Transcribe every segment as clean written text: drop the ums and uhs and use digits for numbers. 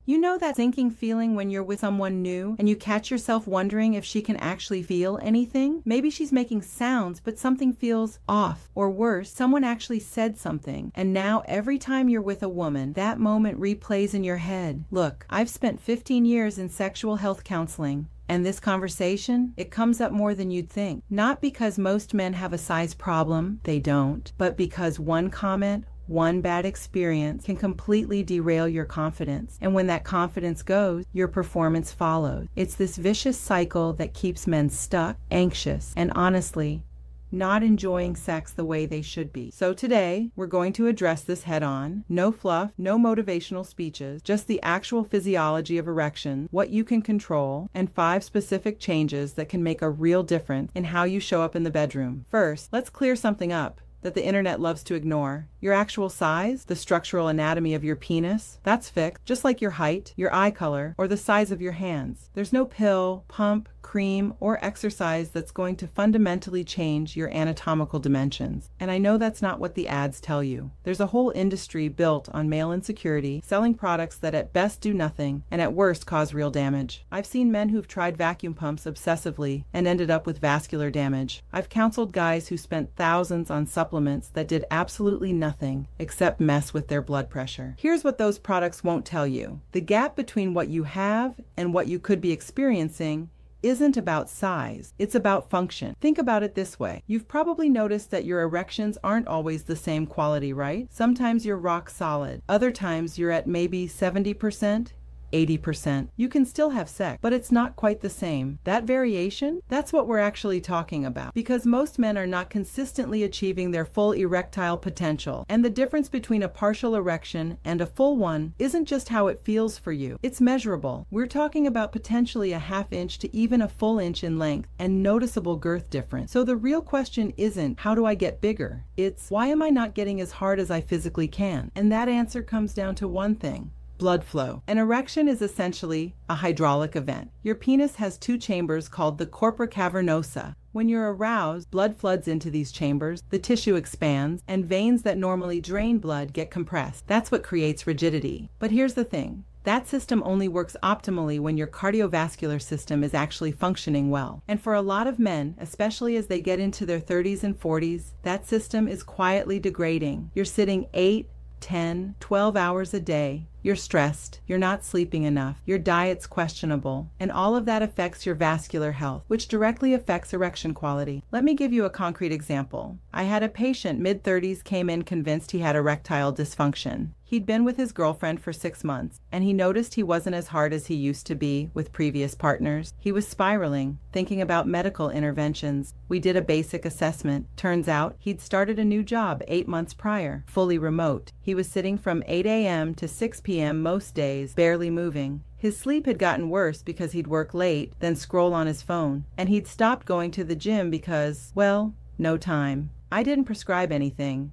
You know that sinking feeling when you're with someone new and you catch yourself wondering if she can actually feel anything? Maybe she's making sounds, but something feels off. Or worse, someone actually said something, and now every time you're with a woman, that moment replays in your head. Look, I've spent 15 years in sexual health counseling. And this conversation, it comes up more than you'd think. Not because most men have a size problem, they don't, but because one comment, one bad experience can completely derail your confidence. And when that confidence goes, your performance follows. It's this vicious cycle that keeps men stuck, anxious, and honestly, not enjoying sex the way they should be. So today, we're going to address this head on. No fluff, no motivational speeches, just the actual physiology of erection, what you can control, and 5 specific changes that can make a real difference in how you show up in the bedroom. First, let's clear something up that the internet loves to ignore. Your actual size, the structural anatomy of your penis, that's fixed, just like your height, your eye color, or the size of your hands. There's no pill, pump, cream, or exercise that's going to fundamentally change your anatomical dimensions. And I know that's not what the ads tell you. There's a whole industry built on male insecurity, selling products that at best do nothing and at worst cause real damage. I've seen men who've tried vacuum pumps obsessively and ended up with vascular damage. I've counseled guys who spent thousands on supplements that did absolutely nothing except mess with their blood pressure. Here's what those products won't tell you. The gap between what you have and what you could be experiencing isn't about size, it's about function. Think about it this way. You've probably noticed that your erections aren't always the same quality, right? Sometimes you're rock solid. Other times you're at maybe 70%, 80%. You can still have sex, but it's not quite the same. That variation, that's what we're actually talking about. Because most men are not consistently achieving their full erectile potential. And the difference between a partial erection and a full one isn't just how it feels for you. It's measurable. We're talking about potentially a ½ inch to even a full inch in length and noticeable girth difference. So the real question isn't, how do I get bigger? It's, why am I not getting as hard as I physically can? And that answer comes down to one thing: blood flow. An erection is essentially a hydraulic event. Your penis has 2 chambers called the corpora cavernosa. When you're aroused, blood floods into these chambers, the tissue expands, and veins that normally drain blood get compressed. That's what creates rigidity. But here's the thing. That system only works optimally when your cardiovascular system is actually functioning well. And for a lot of men, especially as they get into their 30s and 40s, that system is quietly degrading. You're sitting 8, 10, 12 hours a day. You're stressed, you're not sleeping enough, your diet's questionable, and all of that affects your vascular health, which directly affects erection quality. Let me give you a concrete example. I had a patient, mid-30s, came in convinced he had erectile dysfunction. He'd been with his girlfriend for 6 months, and he noticed he wasn't as hard as he used to be with previous partners. He was spiraling, thinking about medical interventions. We did a basic assessment. Turns out he'd started a new job 8 months prior, fully remote. He was sitting from 8 a.m. to 6 p.m. most days, barely moving. His sleep had gotten worse because he'd work late, then scroll on his phone. And he'd stopped going to the gym because, well, no time. I didn't prescribe anything.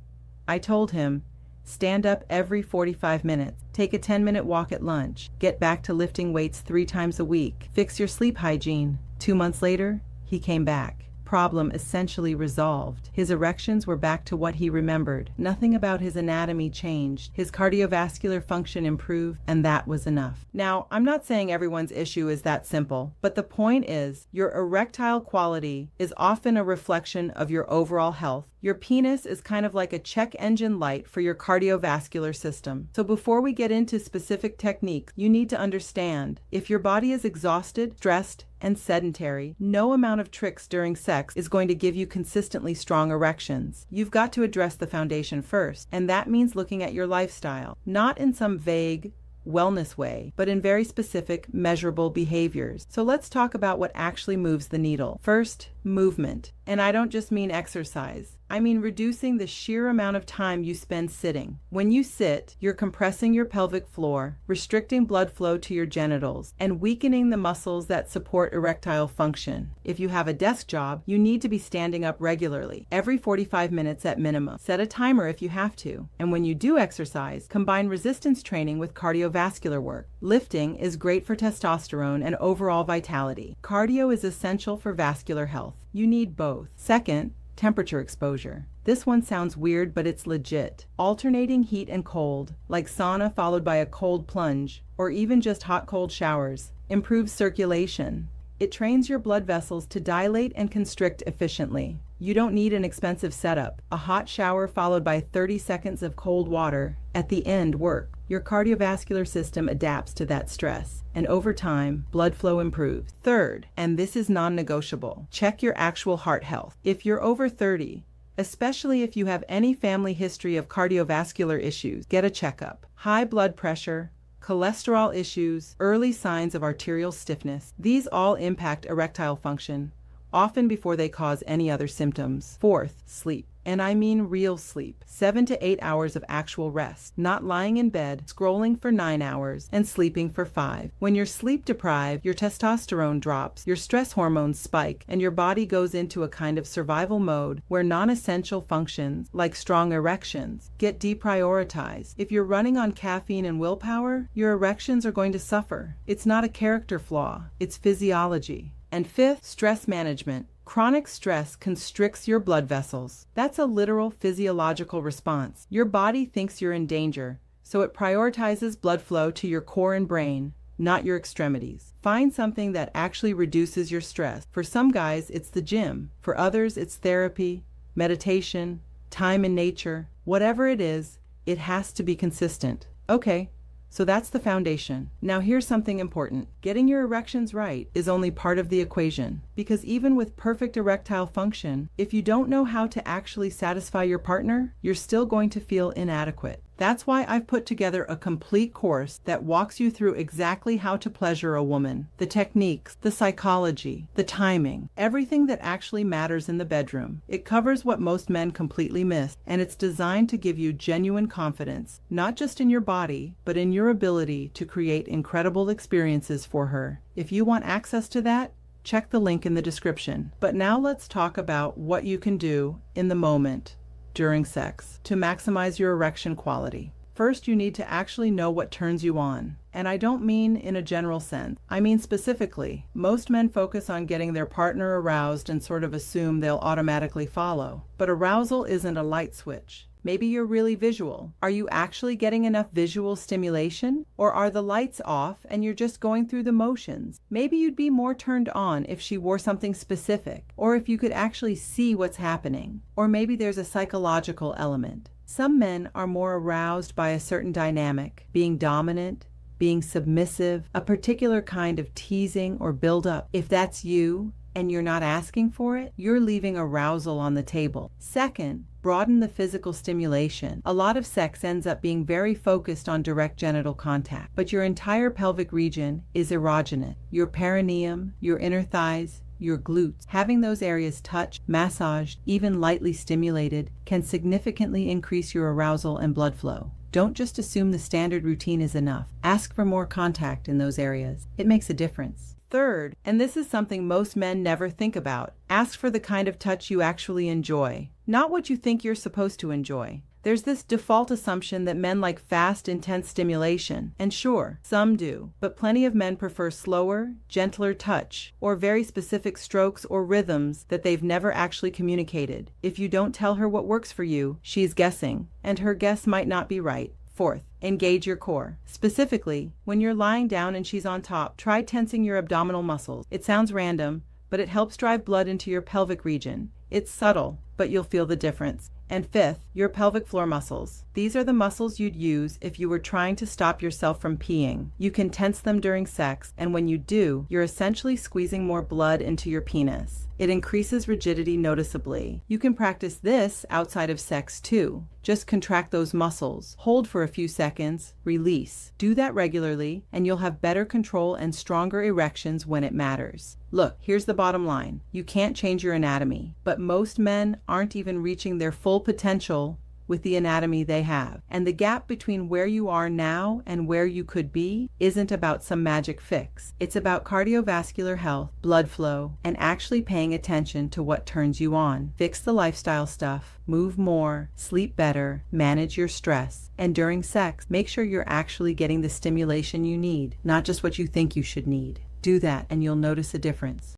I told him, stand up every 45 minutes, take a 10-minute walk at lunch, get back to lifting weights 3 times a week, fix your sleep hygiene. 2 months later, he came back. Problem essentially resolved. His erections were back to what he remembered. Nothing about his anatomy changed. His cardiovascular function improved, and that was enough. Now, I'm not saying everyone's issue is that simple, but the point is, your erectile quality is often a reflection of your overall health. Your penis is kind of like a check engine light for your cardiovascular system. So before we get into specific techniques, you need to understand, if your body is exhausted, stressed, and sedentary, no amount of tricks during sex is going to give you consistently strong erections. You've got to address the foundation first, and that means looking at your lifestyle, not in some vague wellness way, but in very specific, measurable behaviors. So let's talk about what actually moves the needle. First, movement. And I don't just mean exercise. I mean reducing the sheer amount of time you spend sitting. When you sit, you're compressing your pelvic floor, restricting blood flow to your genitals, and weakening the muscles that support erectile function. If you have a desk job, you need to be standing up regularly, every 45 minutes at minimum. Set a timer if you have to. And when you do exercise, combine resistance training with cardiovascular work. Lifting is great for testosterone and overall vitality. Cardio is essential for vascular health. You need both. Second, temperature exposure. This one sounds weird, but it's legit. Alternating heat and cold, like sauna followed by a cold plunge, or even just hot-cold showers, improves circulation. It trains your blood vessels to dilate and constrict efficiently. You don't need an expensive setup. A hot shower followed by 30 seconds of cold water at the end work. Your cardiovascular system adapts to that stress, and over time, blood flow improves. Third, and this is non-negotiable, check your actual heart health. If you're over 30, especially if you have any family history of cardiovascular issues, get a checkup. High blood pressure, cholesterol issues, early signs of arterial stiffness, these all impact erectile function, often before they cause any other symptoms. Fourth, sleep. And I mean real sleep. 7 to 8 hours of actual rest, not lying in bed, scrolling for 9 hours, and sleeping for 5. When you're sleep deprived, your testosterone drops, your stress hormones spike, and your body goes into a kind of survival mode where non-essential functions, like strong erections, get deprioritized. If you're running on caffeine and willpower, your erections are going to suffer. It's not a character flaw, it's physiology. And fifth, stress management. Chronic stress constricts your blood vessels. That's a literal physiological response. Your body thinks you're in danger, so it prioritizes blood flow to your core and brain, not your extremities. Find something that actually reduces your stress. For some guys, it's the gym. For others, it's therapy, meditation, time in nature. Whatever it is, it has to be consistent. Okay. So that's the foundation. Now here's something important. Getting your erections right is only part of the equation, because even with perfect erectile function, if you don't know how to actually satisfy your partner, you're still going to feel inadequate. That's why I've put together a complete course that walks you through exactly how to pleasure a woman, the techniques, the psychology, the timing, everything that actually matters in the bedroom. It covers what most men completely miss, and it's designed to give you genuine confidence, not just in your body, but in your ability to create incredible experiences for her. If you want access to that, check the link in the description. But now let's talk about what you can do in the moment during sex to maximize your erection quality. First, you need to actually know what turns you on. And I don't mean in a general sense. I mean specifically. Most men focus on getting their partner aroused and sort of assume they'll automatically follow. But arousal isn't a light switch. Maybe you're really visual. Are you actually getting enough visual stimulation? Or are the lights off and you're just going through the motions? Maybe you'd be more turned on if she wore something specific, or if you could actually see what's happening. Or maybe there's a psychological element. Some men are more aroused by a certain dynamic, being dominant, being submissive, a particular kind of teasing or build-up. If that's you, and you're not asking for it, you're leaving arousal on the table. Second, broaden the physical stimulation. A lot of sex ends up being very focused on direct genital contact, but your entire pelvic region is erogenous. Your perineum, your inner thighs, your glutes. Having those areas touched, massaged, even lightly stimulated can significantly increase your arousal and blood flow. Don't just assume the standard routine is enough. Ask for more contact in those areas. It makes a difference. Third, and this is something most men never think about, ask for the kind of touch you actually enjoy, not what you think you're supposed to enjoy. There's this default assumption that men like fast, intense stimulation, and sure, some do, but plenty of men prefer slower, gentler touch, or very specific strokes or rhythms that they've never actually communicated. If you don't tell her what works for you, she's guessing, and her guess might not be right. Fourth, engage your core. Specifically, when you're lying down and she's on top, try tensing your abdominal muscles. It sounds random, but it helps drive blood into your pelvic region. It's subtle, but you'll feel the difference. And fifth, your pelvic floor muscles. These are the muscles you'd use if you were trying to stop yourself from peeing. You can tense them during sex, and when you do, you're essentially squeezing more blood into your penis. It increases rigidity noticeably. You can practice this outside of sex too. Just contract those muscles, hold for a few seconds, release. Do that regularly, and you'll have better control and stronger erections when it matters. Look, here's the bottom line. You can't change your anatomy, but most men aren't even reaching their full potential with the anatomy they have. And the gap between where you are now and where you could be isn't about some magic fix. It's about cardiovascular health, blood flow, and actually paying attention to what turns you on. Fix the lifestyle stuff, move more, sleep better, manage your stress, and during sex, make sure you're actually getting the stimulation you need, not just what you think you should need. Do that and you'll notice a difference.